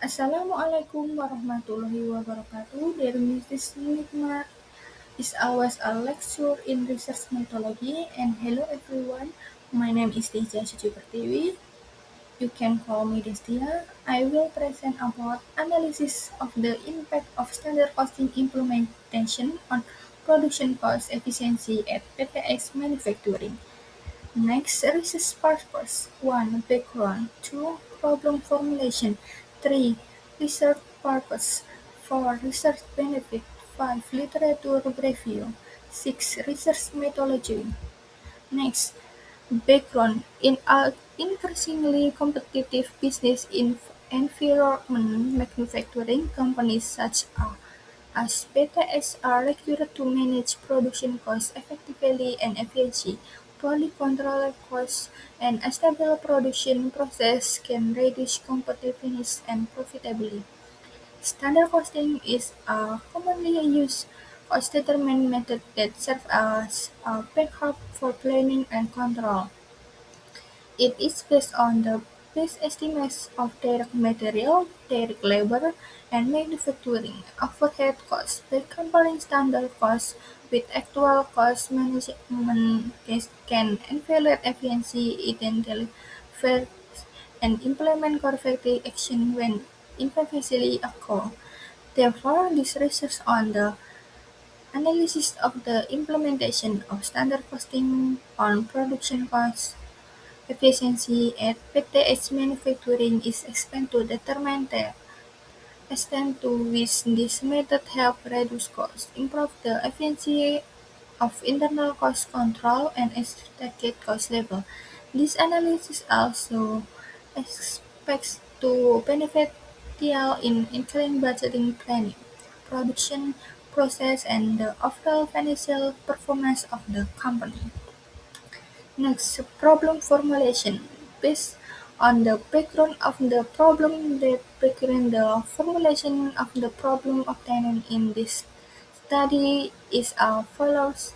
Assalamualaikum warahmatullahi wabarakatuh. Dear Mrs. Nikmat, it's always a lecture in research methodology. And hello everyone, my name is Deja Suci Pertiwi. You can call me Destia. I will present about analysis of the impact of standard costing implementation on production cost efficiency at PTX manufacturing. Next, research purpose: 1. Background. 2. Problem formulation. 3. Research purpose. 4. Research benefit. 5. Literature review. 6. Research methodology. Next, background. In an increasingly competitive business environment, manufacturing companies such as BTS are required to manage production costs effectively and efficiently. Poorly controlled costs and a stable production process can reduce competitiveness and profitability. Standard costing is a commonly used cost determinant method that serves as a backup for planning and control. It is based on the best estimates of direct material, direct labor, and manufacturing overhead costs. By comparing standard costs with actual cost management can evaluate efficiency, identify fair, and implement corrective action when inefficiency occurs. Therefore, this research on the analysis of the implementation of standard costing on production costs efficiency at PTH manufacturing is expected to determine the extent to which this method helps reduce costs, improve the efficiency of internal cost control, and expected cost level. This analysis also expects to benefit TL in including budgeting planning, production process, and the overall financial performance of the company. Next, problem formulation. Based on the background of the problem that background the formulation of the problem obtained in this study is as follows.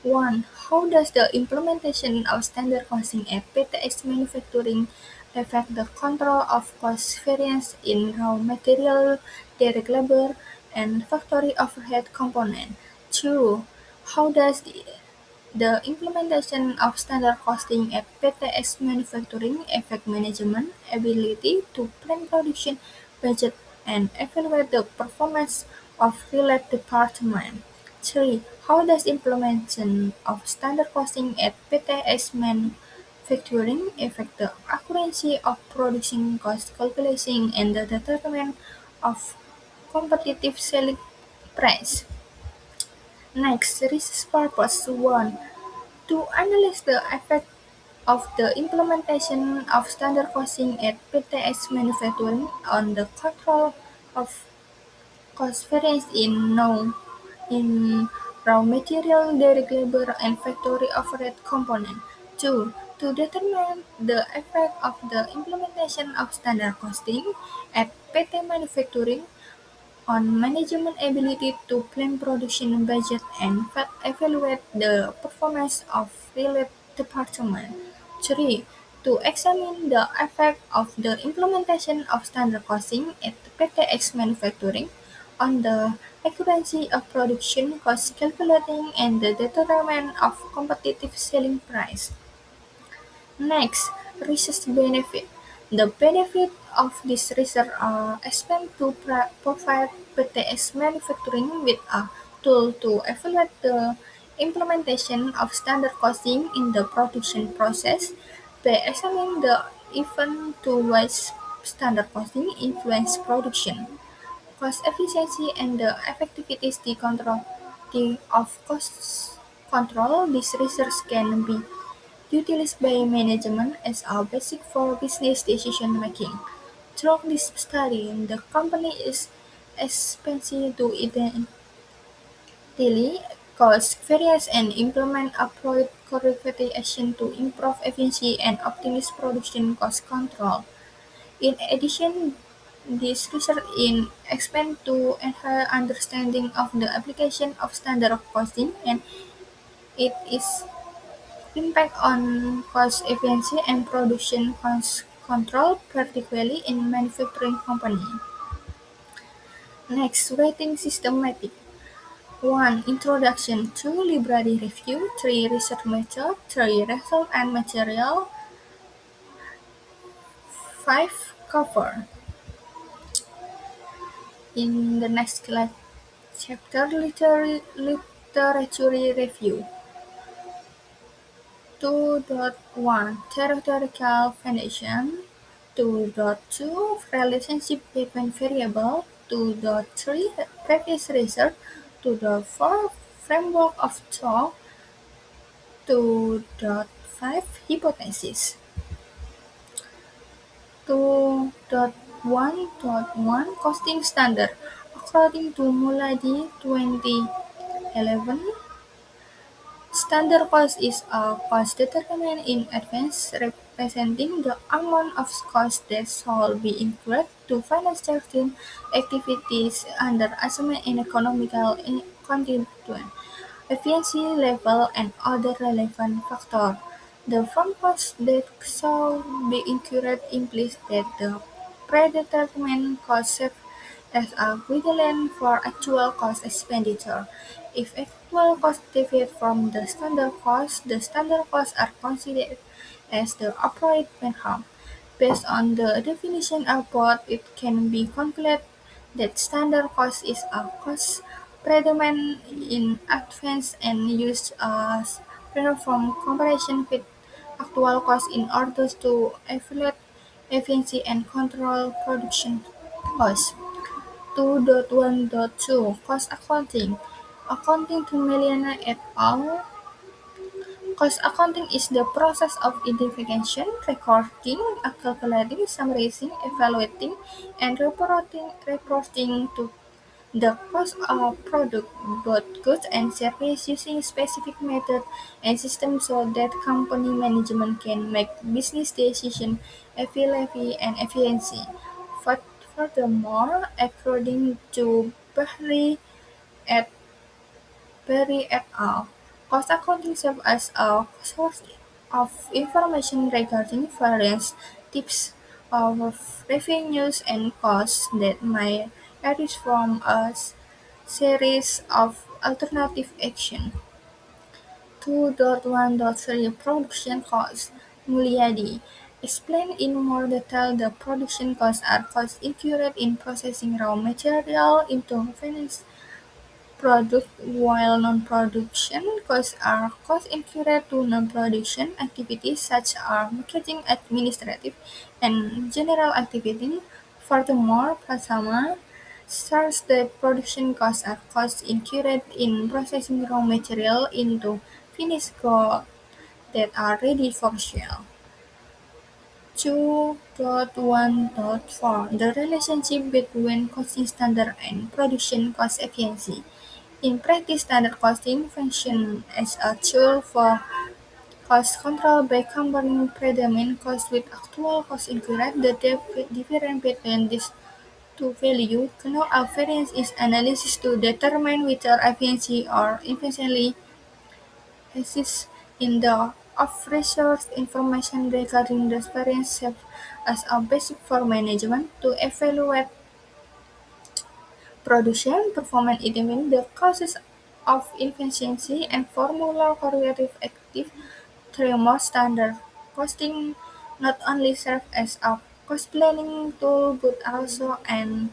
1. How does the implementation of standard costing at PTX manufacturing affect the control of cost variance in raw material, direct labor, and factory overhead component? 2. How does the implementation of standard costing at PTX manufacturing affect management ability to plan production, budget, and evaluate the performance of related departments. 3. How does implementation of standard costing at PTX manufacturing affect the accuracy of production cost calculation and the determination of competitive selling price? Next, research purpose 1. To analyze the effect of the implementation of standard costing at PTX manufacturing on the control of cost variance in raw material, direct labor, and factory overhead component. 2. To determine the effect of the implementation of standard costing at PT manufacturing on management ability to plan production budget and evaluate the performance of related departments. 3. To examine the effect of the implementation of standard costing at PTX manufacturing on the accuracy of production cost calculating and the determination of competitive selling price. Next, research benefit. The benefit of this research are expect to provide PTS manufacturing with a tool to evaluate the implementation of standard costing in the production process by examining the event to ways standard costing influence production, cost efficiency, and the effectivity of cost control. This research can be utilized by management as a basic for business decision making. Through this study, the company is expected to identify cost variance and implement appropriate corrective action to improve efficiency and optimize production cost control. In addition, this research in expand to enhance understanding of the application of standard costing and its impact on cost efficiency and production cost control, particularly in manufacturing company. Next, rating systematic. 1. Introduction. 2. Library review. 3. Research method. 3. Result and material. 5. Cover. In the next chapter, literature review. 2.1 Theoretical foundation. 2.2 Relationship between variables. 2.3 Practice research. 2.4 Framework of thought. 2.5 Hypothesis. 2.1.1 Costing standard. According to Muladi 2011, standard cost is a cost determined in advance representing the amount of cost that shall be incurred to finance certain activities under assessment in economical constituent, efficiency level, and other relevant factors. The firm cost that shall be incurred implies that the predetermined cost serves as a guideline for actual cost expenditure. If actual costs deviate from the standard costs are considered as the appropriate minimum. Based on the definition above, it can be concluded that standard cost is a cost predetermined in advance and used as from comparison with actual costs in order to evaluate efficiency and control production costs. 2.1.2 Cost accounting. According to Meliana et al., cost accounting is the process of identification, recording, calculating, summarizing, evaluating, and reporting to the cost of product, both goods and services, using specific methods and systems so that company management can make business decisions effectively and efficiently. Furthermore, according to et Berry et al., cost accounting serves as a source of information regarding various types of revenues and costs that may arise from a series of alternative actions. 2.1.3 Production costs. Mulyadi explained in more detail the production costs are costs incurred in processing raw material into finished product, while non-production costs are costs incurred to non-production activities such as marketing, administrative, and general activity. Furthermore, Prasama starts the production costs are costs incurred in processing raw material into finished goods that are ready for sale. 2.1.4 The relationship between costing standard and production cost efficiency. In practice, standard costing functions as a tool for cost control by comparing predetermined costs with actual costs incurred. The difference between these two values connotes a variance in analysis to determine whether efficiency or inefficiency exists in the of-resource information regarding the variance serves as a basis for management to evaluate production performance. It means the causes of inefficiency and formula correlative active tremor. Standard costing not only serves as a cost planning tool but also an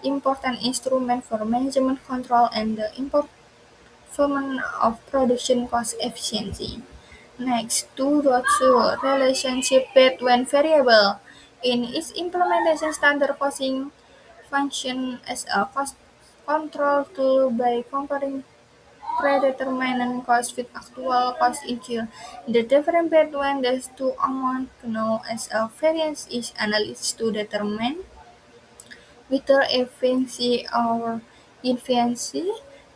important instrument for management control and the improvement of production cost efficiency. Next, 2.2 Relationship between variables. In its implementation, standard costing functions as a cost control tool by comparing predetermined costs with actual costs incurred. The difference between these two amounts, known as a variance, is analyzed to determine whether efficiency or inefficiency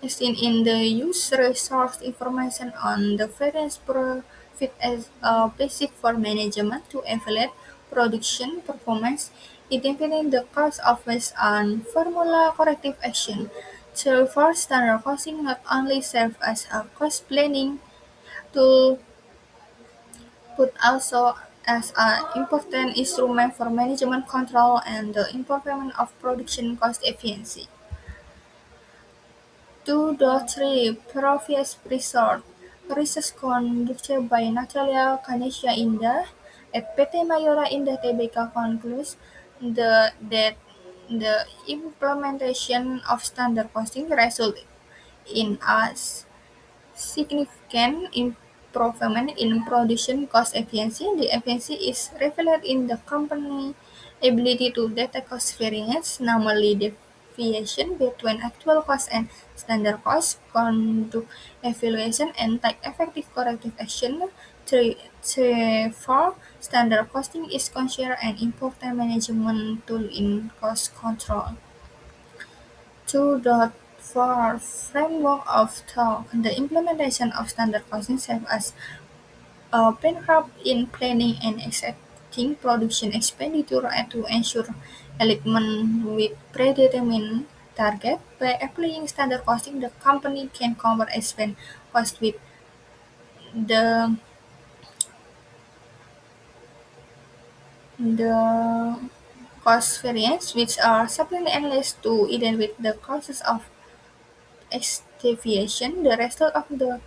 is seen in the use resource information on the variance profit as a basis for management to evaluate production performance, identifying the cost of waste and formula corrective action. Therefore, standard costing not only serves as a cost planning tool but also as an important instrument for management control and the improvement of production cost efficiency. 2.3 Previous Resort Research conducted by Natalia Kanesha Indah at PT Mayora Indah Tbk concludes that the implementation of standard costing resulted in a significant improvement in production cost efficiency. The efficiency is reflected in the company's ability to detect cost variance, namely deviation between actual cost and standard cost, conduct evaluation, and take effective corrective action. 4. Standard costing is considered an important management tool in cost control. 2.4 Framework of thought. The implementation of standard costing serves as a backdrop in planning and executing production expenditure and to ensure alignment with predetermined target. By applying standard costing, the company can cover expense costs with the the cost variance, which are supplemented analyzed to identify the causes of deviation. The result of the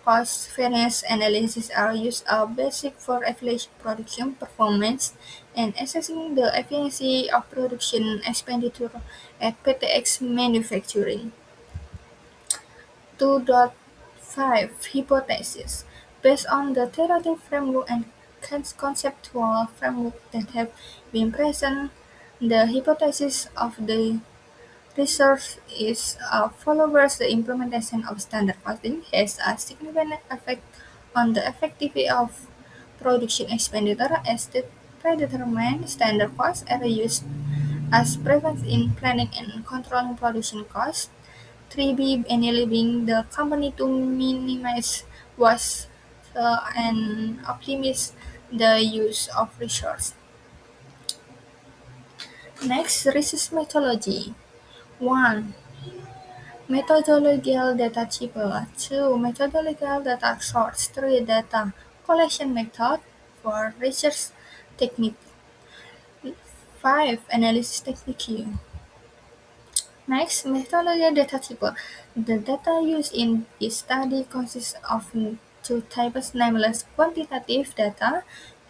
cost variance analysis are used as basic for evaluating production performance and assessing the efficiency of production expenditure at PTX manufacturing. 2.5 Hypothesis. Based on the theoretical framework and conceptual framework that have been present, the hypothesis of the research is followers the implementation of standard costing has a significant effect on the effectivity of production expenditure as the predetermined standard costs are used as preference in planning and controlling production costs. 3B enabling the company to minimize waste and optimize the use of resources. Next, research methodology. 1. Methodological data type. 2. Methodological data source. 3. Data collection method. 4. Research technique. 5. Analysis technique. Next, methodological data type. The data used in this study consists of two types, namely quantitative data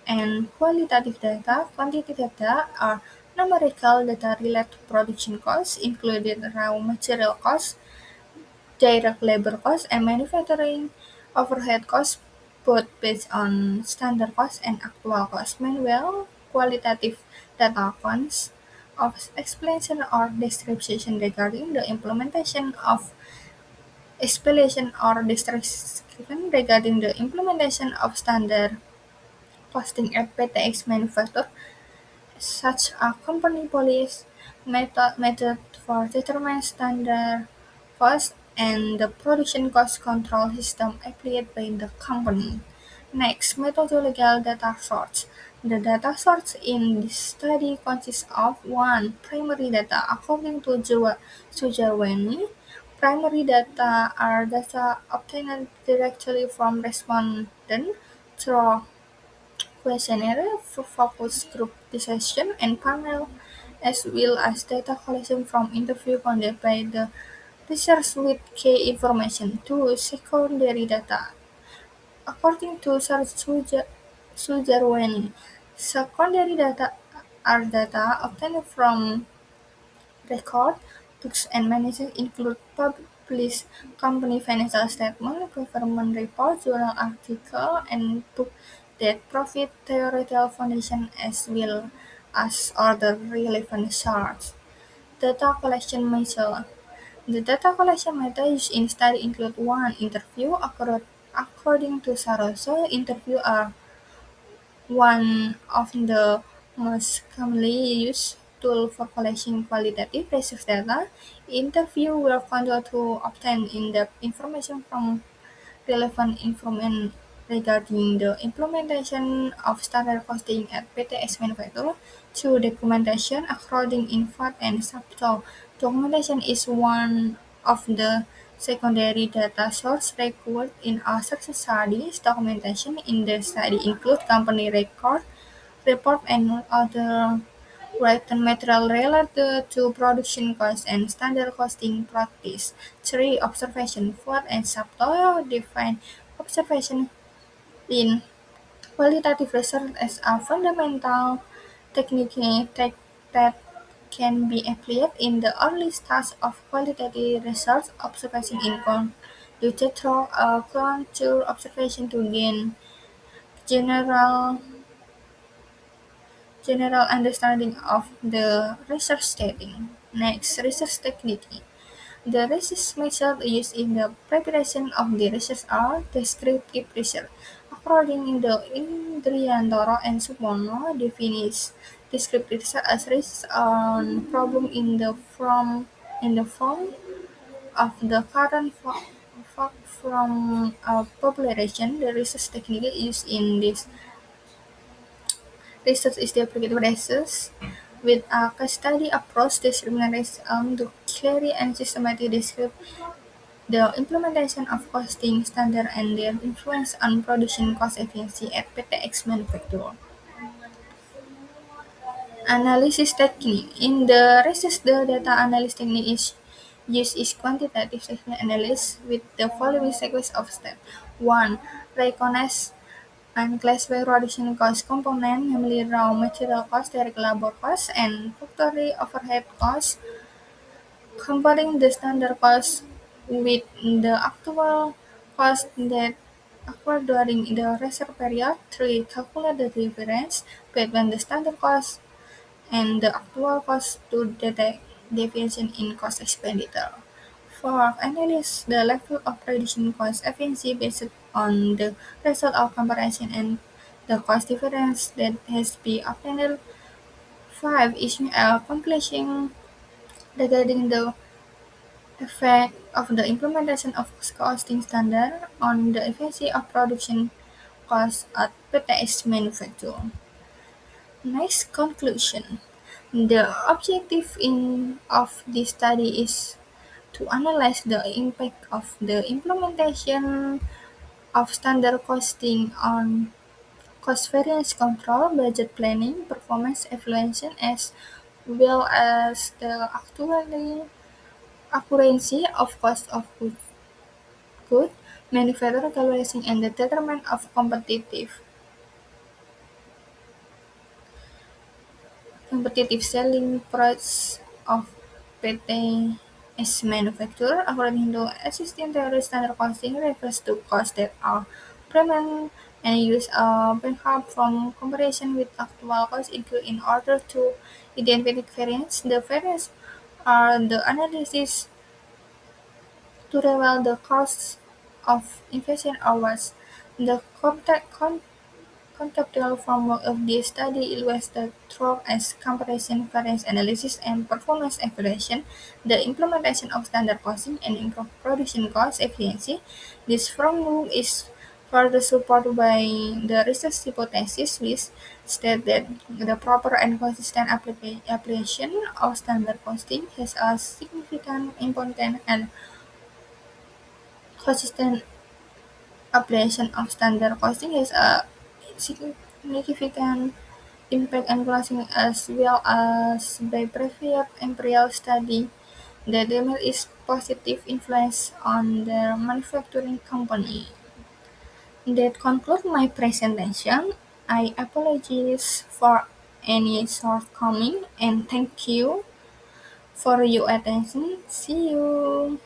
and qualitative data. Quantitative data are numerical data related to production costs, including raw material costs, direct labor costs, and manufacturing overhead costs, both based on standard costs and actual costs. Meanwhile, qualitative data consists of explanation or description regarding the implementation of standard costing at PTX manufacturer, such as company policy, method for determining standard cost, and the production cost control system applied by the company. Next, methodological data source. The data source in this study consists of 1. Primary data. According to Sujarwani, primary data are data obtained directly from respondents through questionnaire, focus group discussion, and panel, as well as data collection from interview conducted by the research with key information. 2. Secondary data. According to Sujarwani, secondary data are data obtained from record, books, and management include published company financial statement, government report, journal article, and book that provide theoretical foundation as well as other relevant sources. Data collection method. The data collection method used in study include 1. Interview. According to Saroso, interview are one of the most commonly used tools for collecting qualitative research data. Interviews were conducted to obtain in-depth information from relevant information regarding the implementation of standard costing at PTX manufacturer. 2. Documentation. According in fact and subtle, documentation is one of the secondary data source required in a success study. Documentation in the study include company record, report, and other written material related to production cost and standard costing practice. 3. Observation. 4 and subtle define observation in qualitative research as a fundamental technique that can be applied in the early stage of qualitative research. Observation in conducted through a contour observation to gain general general understanding of the research setting. Next, research technique. The research methods used in the preparation of the research are descriptive research. According to Indriantoro and Supono, defines descriptive research as research on problem in the form of the current fact from a population. The research technique used in this research is the applied research with a case study approach discriminates to clearly and systematically describe the implementation of costing standards and their influence on production cost efficiency at PTX manufacturer. Analysis technique. In the research, the data analysis technique is used is quantitative technique analysis with the following sequence of steps. 1. Recognize and classify production cost component, namely raw material cost, direct labor cost, and factory overhead cost. Comparing the standard cost with the actual cost that occurred during the research period. 3. Calculate the difference between the standard cost and the actual cost to detect deviation in cost expenditure. 4. Analyze the level of production cost efficiency based on the result of comparison and the cost difference that has been obtained. 5. Issue a conclusion regarding the effect of the implementation of costing standard on the efficiency of production costs at PTS manufacturer. Next, conclusion. The objective of this study is to analyze the impact of the implementation of standard costing on cost variance control, budget planning, performance evaluation, as well as the accuracy of cost of goods, manufacturing evaluation, and the determinant of competitive selling price of PTS manufacturer. According to existing theory, standard costing refers to costs that are permanent and use a backup from comparison with actual costs incurred in order to identify variance. The variance are the analysis to reveal the costs of inflation hours. The conceptual framework of this study illustrates through as comparison, variance analysis, and performance evaluation, the implementation of standard costing and improved production cost efficiency. This framework is further supported by the research hypothesis, which state that the proper and consistent application of standard costing has a significant important and consistent application of standard costing has a significant impact and closing as well as by previous empirical study that there is positive influence on the manufacturing company. That concludes my presentation. I apologize for any shortcoming and thank you for your attention. See you.